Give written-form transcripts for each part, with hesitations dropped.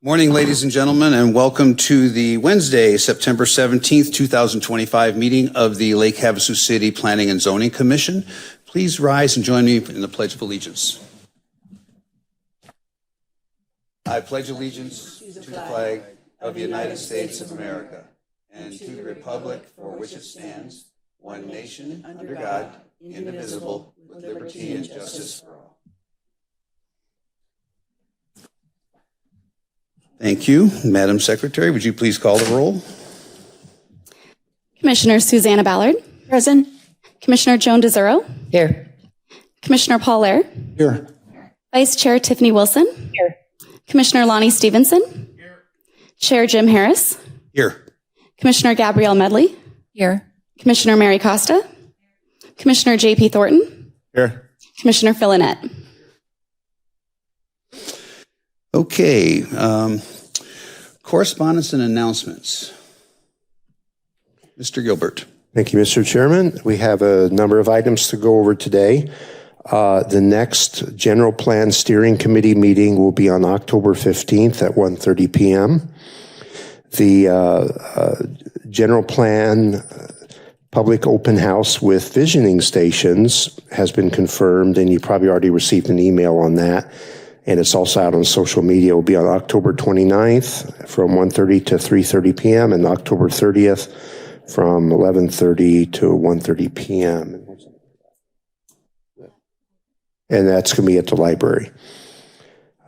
Morning, ladies and gentlemen, and welcome to the Wednesday, September 17th, 2025 meeting of the Lake Havasu City Planning and Zoning Commission. Please rise and join me in the Pledge of Allegiance. I pledge allegiance to the flag of the United States of America and to the republic for which it stands, one nation, under God, indivisible, with liberty and justice for all. Thank you. Madam Secretary, would you please call the roll? Commissioner Susanna Ballard. Present. Commissioner Joan DeZuro. Here. Commissioner Paul Lair. Here. Vice Chair Tiffany Wilson. Here. Commissioner Lonnie Stevenson. Here. Chair Jim Harris. Here. Commissioner Gabrielle Medley. Here. Commissioner Mary Costa. Commissioner J.P. Thornton. Here. Commissioner Phil Annette. Okay. Correspondence and announcements. Mr. Gilbert. Thank you, Mr. Chairman. We have a number of items to go over today. The next General Plan Steering Committee meeting will be on October 15th at 1:30 p.m. The General Plan Public Open House with Visioning Stations has been confirmed, and you probably already received an email on that. And it's also out on social media. It will be on October 29th from 1:30 to 3:30 p.m. and October 30th from 11:30 to 1:30 p.m. And that's going to be at the library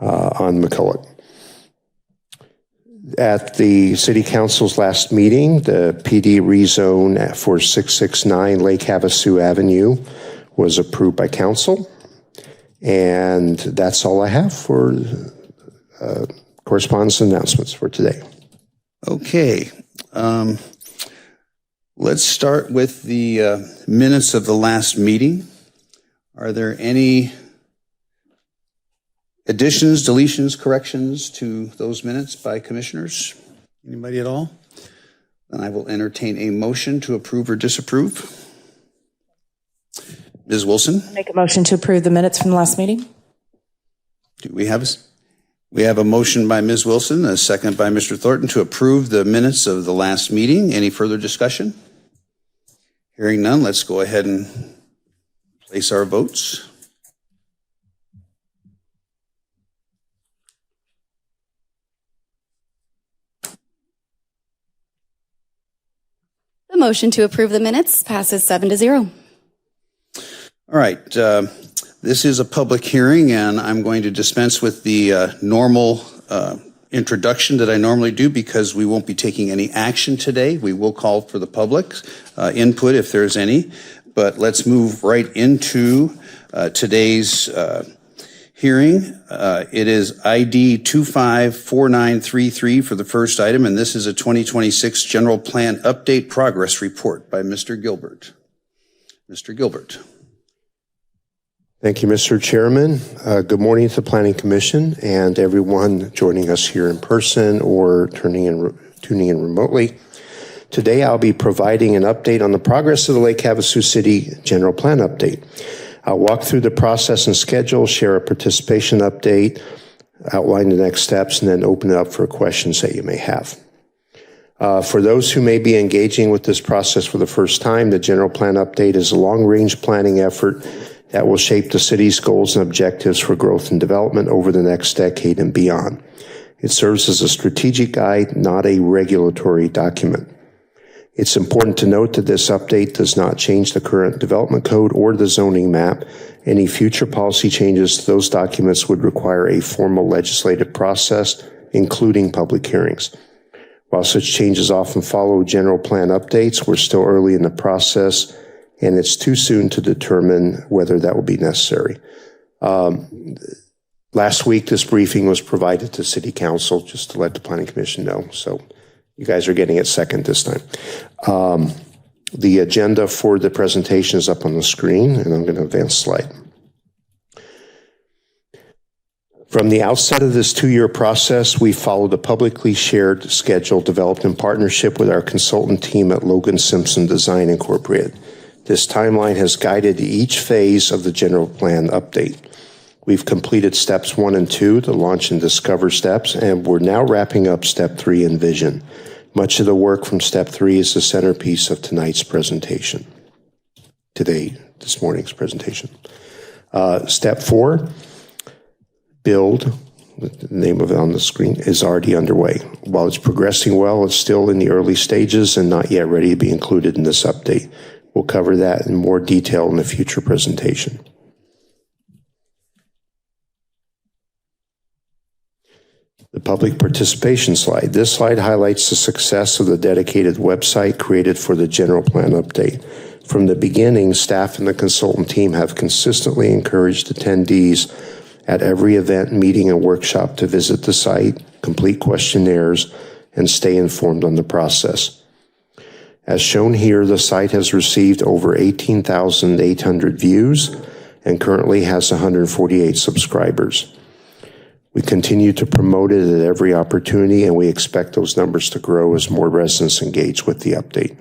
on McCulloch. At the City Council's last meeting, the PD rezone for 669 Lake Havasu Avenue was approved by Council. And that's all I have for correspondence and announcements for today. Okay. Let's start with the minutes of the last meeting. Are there any additions, deletions, corrections to those minutes by commissioners? Anybody at all? Then I will entertain a motion to approve or disapprove. Ms. Wilson? Make a motion to approve the minutes from the last meeting. Do we have a motion by Ms. Wilson, a second by Mr. Thornton to approve the minutes of the last meeting. Any further discussion? Hearing none, let's go ahead and place our votes. The motion to approve the minutes passes 7-0. All right, this is a public hearing, and I'm going to dispense with the normal introduction that I normally do because we won't be taking any action today. We will call for the public input if there's any, but let's move right into today's hearing. It is ID 254933 for the first item, and this is a 2026 General Plan Update Progress Report by Mr. Gilbert. Mr. Gilbert. Thank you, Mr. Chairman. Good morning to the Planning Commission and everyone joining us here in person or tuning in remotely. Today, I'll be providing an update on the progress of the Lake Havasu City General Plan Update. I'll walk through the process and schedule, share a participation update, outline the next steps, and then open it up for questions that you may have. For those who may be engaging with this process for the first time, the General Plan Update is a long-range planning effort that will shape the city's goals and objectives for growth and development over the next decade and beyond. It serves as a strategic guide, not a regulatory document. It's important to note that this update does not change the current development code or the zoning map. Any future policy changes to those documents would require a formal legislative process, including public hearings. While such changes often follow general plan updates, we're still early in the process, and it's too soon to determine whether that will be necessary. Last week, this briefing was provided to City Council just to let the Planning Commission know. So you guys are getting it second this time. The agenda for the presentation is up on the screen, and I'm going to advance slide. From the outset of this 2-year process, we followed a publicly shared schedule developed in partnership with our consultant team at Logan Simpson Design Incorporated. This timeline has guided each phase of the general plan update. We've completed steps 1 and 2, the launch and discover steps, and we're now wrapping up step 3, envision. Much of the work from step 3 is the centerpiece of this morning's presentation. Step 4, build, the name of it on the screen, is already underway. While it's progressing well, it's still in the early stages and not yet ready to be included in this update. We'll cover that in more detail in a future presentation. The public participation slide. This slide highlights the success of the dedicated website created for the general plan update. From the beginning, staff and the consultant team have consistently encouraged attendees at every event, meeting, and workshop to visit the site, complete questionnaires, and stay informed on the process. As shown here, the site has received over 18,800 views and currently has 148 subscribers. We continue to promote it at every opportunity, and we expect those numbers to grow as more residents engage with the update.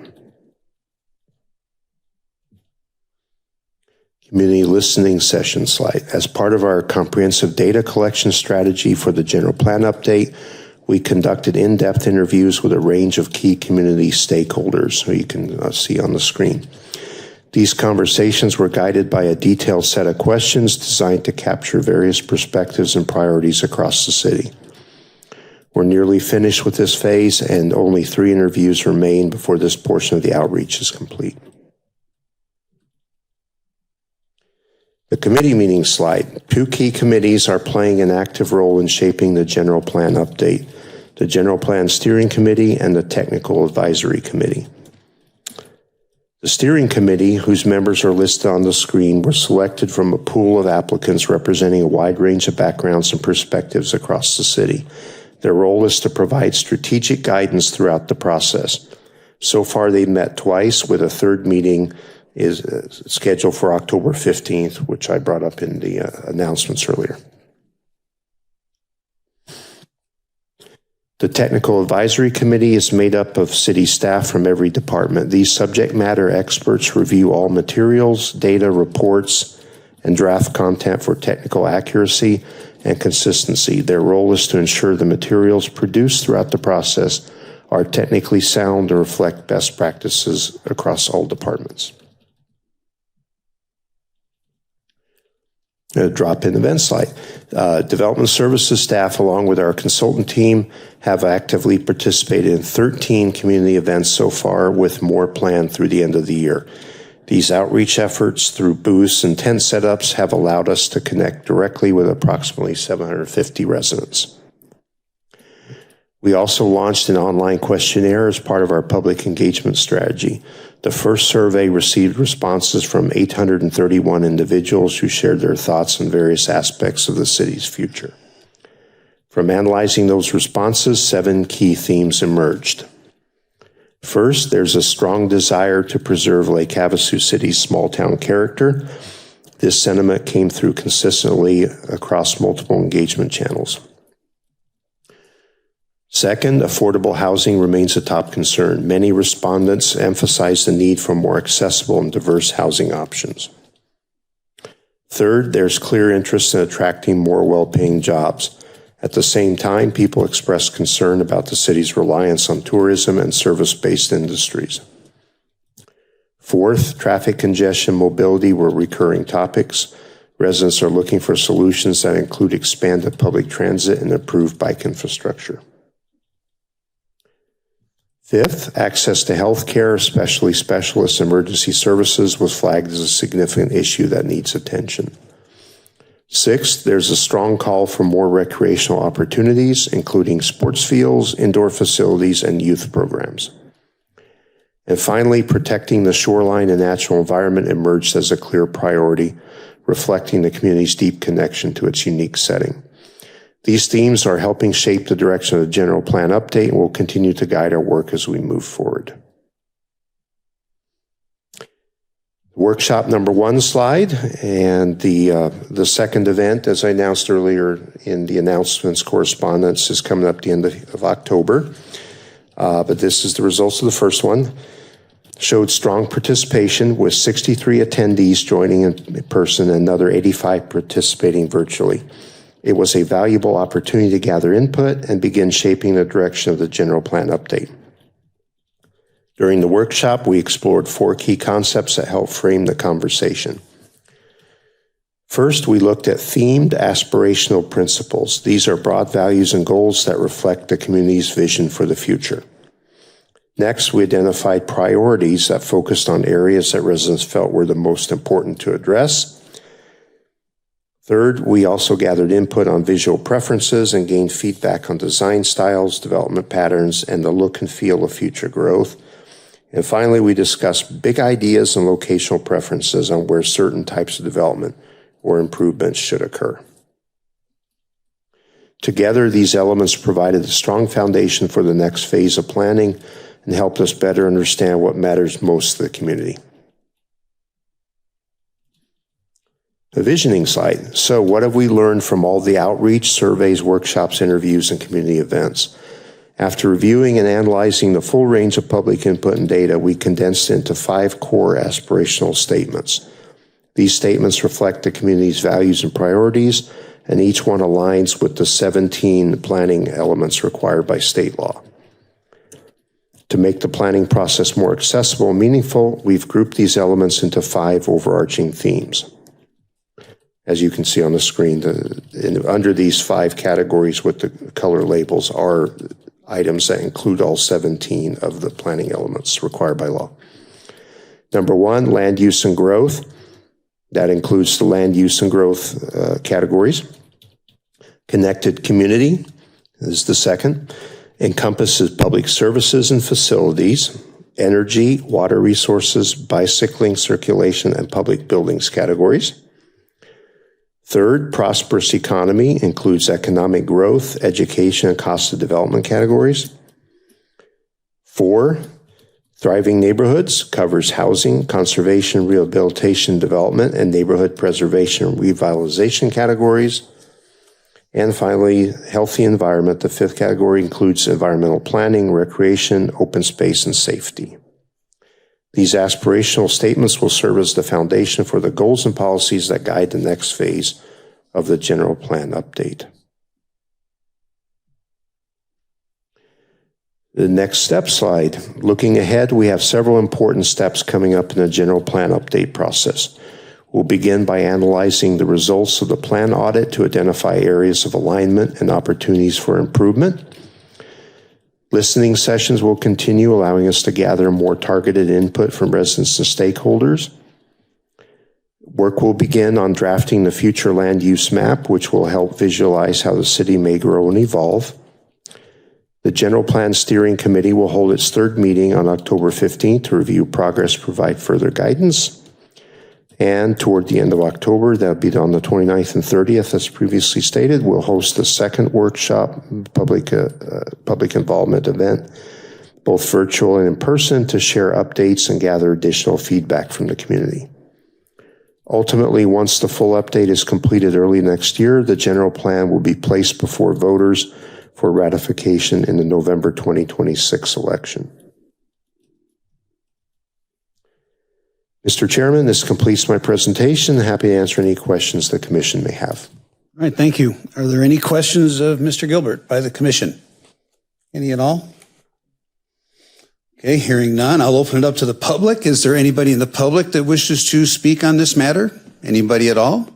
Community listening session slide. As part of our comprehensive data collection strategy for the general plan update, we conducted in-depth interviews with a range of key community stakeholders, who you can see on the screen. These conversations were guided by a detailed set of questions designed to capture various perspectives and priorities across the city. We're nearly finished with this phase, and only 3 interviews remain before this portion of the outreach is complete. The committee meeting slide. 2 key committees are playing an active role in shaping the general plan update: the General Plan Steering Committee and the Technical Advisory Committee. The steering committee, whose members are listed on the screen, were selected from a pool of applicants representing a wide range of backgrounds and perspectives across the city. Their role is to provide strategic guidance throughout the process. So far, they've met twice, with a 3rd meeting is scheduled for October 15th, which I brought up in the announcements earlier. The Technical Advisory Committee is made up of city staff from every department. These subject matter experts review all materials, data, reports, and draft content for technical accuracy and consistency. Their role is to ensure the materials produced throughout the process are technically sound and reflect best practices across all departments. A drop-in event slide. Development services staff, along with our consultant team, have actively participated in 13 community events so far, with more planned through the end of the year. These outreach efforts through booths and tent setups have allowed us to connect directly with approximately 750 residents. We also launched an online questionnaire as part of our public engagement strategy. The first survey received responses from 831 individuals who shared their thoughts on various aspects of the city's future. From analyzing those responses, 7 key themes emerged. First, there's a strong desire to preserve Lake Havasu City's small-town character. This sentiment came through consistently across multiple engagement channels. Second, affordable housing remains a top concern. Many respondents emphasize the need for more accessible and diverse housing options. Third, there's clear interest in attracting more well-paying jobs. At the same time, people express concern about the city's reliance on tourism and service-based industries. Fourth, traffic congestion, mobility were recurring topics. Residents are looking for solutions that include expanded public transit and improved bike infrastructure. Fifth, access to health care, especially specialist emergency services, was flagged as a significant issue that needs attention. Sixth, there's a strong call for more recreational opportunities, including sports fields, indoor facilities, and youth programs. And finally, protecting the shoreline and natural environment emerged as a clear priority, reflecting the community's deep connection to its unique setting. These themes are helping shape the direction of the general plan update and will continue to guide our work as we move forward. Workshop number 1 slide, and the second event, as I announced earlier in the announcements correspondence, is coming up at the end of October. But this is the results of the first one. showed strong participation with 63 attendees joining in person and another 85 participating virtually. It was a valuable opportunity to gather input and begin shaping the direction of the general plan update. During the workshop, we explored 4 key concepts that helped frame the conversation. First, we looked at themed aspirational principles. These are broad values and goals that reflect the community's vision for the future. Next, we identified priorities that focused on areas that residents felt were the most important to address. Third, we also gathered input on visual preferences and gained feedback on design styles, development patterns, and the look and feel of future growth. And finally, we discussed big ideas and locational preferences on where certain types of development or improvements should occur. Together, these elements provided a strong foundation for the next phase of planning and helped us better understand what matters most to the community. The visioning slide. So what have we learned from all the outreach, surveys, workshops, interviews, and community events? After reviewing and analyzing the full range of public input and data, we condensed it into 5 core aspirational statements. These statements reflect the community's values and priorities, and each one aligns with the 17 planning elements required by state law. To make the planning process more accessible and meaningful, we've grouped these elements into 5 overarching themes. As you can see on the screen, under these 5 categories with the color labels are items that include all 17 of the planning elements required by law. Number 1, land use and growth. That includes the land use and growth categories. Connected community is the second. Encompasses public services and facilities, energy, water resources, bicycling, circulation, and public buildings categories. Third, prosperous economy includes economic growth, education, and cost of development categories. 4, thriving neighborhoods covers housing, conservation, rehabilitation, development, and neighborhood preservation and revitalization categories. And finally, healthy environment. The 5th category includes environmental planning, recreation, open space, and safety. These aspirational statements will serve as the foundation for the goals and policies that guide the next phase of the general plan update. The next step slide. Looking ahead, we have several important steps coming up in the general plan update process. We'll begin by analyzing the results of the plan audit to identify areas of alignment and opportunities for improvement. Listening sessions will continue, allowing us to gather more targeted input from residents and stakeholders. Work will begin on drafting the future land use map, which will help visualize how the city may grow and evolve. The General Plan Steering Committee will hold its 3rd meeting on October 15th to review progress, provide further guidance. And toward the end of October, that'll be on the 29th and 30th, as previously stated, we'll host the 2nd workshop, public involvement event, both virtual and in person, to share updates and gather additional feedback from the community. Ultimately, once the full update is completed early next year, the general plan will be placed before voters for ratification in the November 2026 election. Mr. Chairman, this completes my presentation. Happy to answer any questions the Commission may have. All right, thank you. Are there any questions of Mr. Gilbert by the Commission? Any at all? Okay, hearing none, I'll open it up to the public. Is there anybody in the public that wishes to speak on this matter? Anybody at all?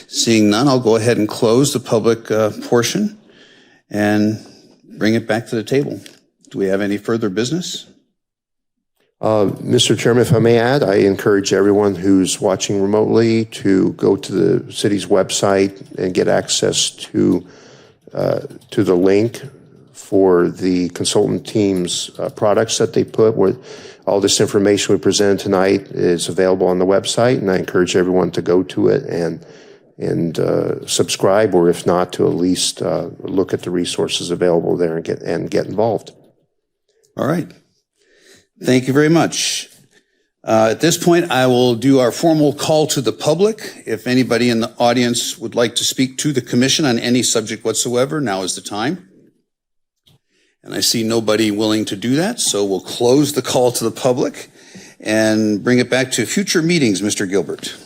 Seeing none, I'll go ahead and close the public portion and bring it back to the table. Do we have any further business? Mr. Chairman, if I may add, I encourage everyone who's watching remotely to go to the city's website and get access to the link for the consultant team's products that they put. Where all this information we presented tonight is available on the website, and I encourage everyone to go to it and subscribe, or if not, to at least look at the resources available there and get involved. All right. Thank you very much. At this point, I will do our formal call to the public. If anybody in the audience would like to speak to the Commission on any subject whatsoever, now is the time. And I see nobody willing to do that, so we'll close the call to the public and bring it back to future meetings, Mr. Gilbert.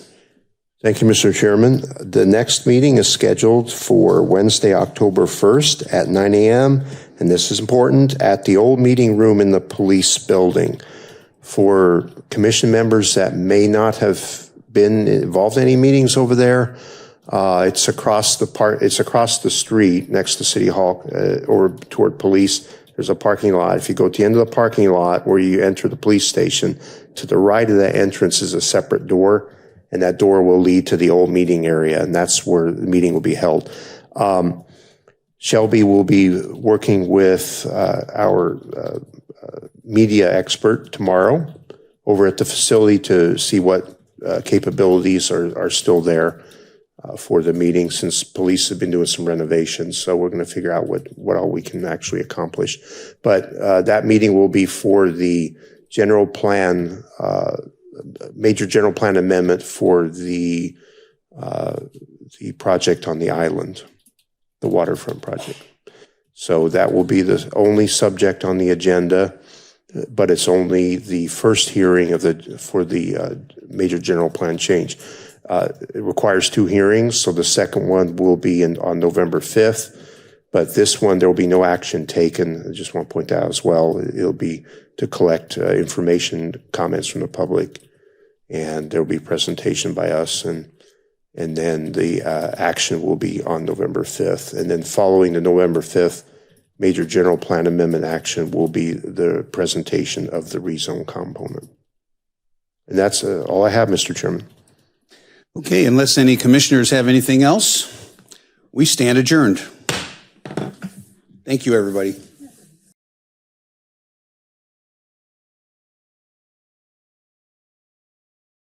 Thank you, Mr. Chairman. The next meeting is scheduled for Wednesday, October 1st at 9 a.m., and this is important, at the old meeting room in the police building. For commission members that may not have been involved in any meetings over there, it's across the street next to City Hall or toward police. There's a parking lot. If you go to the end of the parking lot where you enter the police station, to the right of that entrance is a separate door, and that door will lead to the old meeting area, and that's where the meeting will be held. Shelby will be working with our media expert tomorrow over at the facility to see what capabilities are still there for the meeting, since police have been doing some renovations. So we're going to figure out what all we can actually accomplish. But that meeting will be for the general plan, major general plan amendment for the project on the island, the waterfront project. So that will be the only subject on the agenda, but it's only the first hearing for the major general plan change. It requires 2 hearings, so the second one will be on November 5th, but this one, there will be no action taken. I just want to point out as well, it'll be to collect information, comments from the public, and there will be a presentation by us, and then the action will be on November 5th. And then following the November 5th major general plan amendment action will be the presentation of the rezone component. And that's all I have, Mr. Chairman. Okay, unless any commissioners have anything else, we stand adjourned. Thank you, everybody.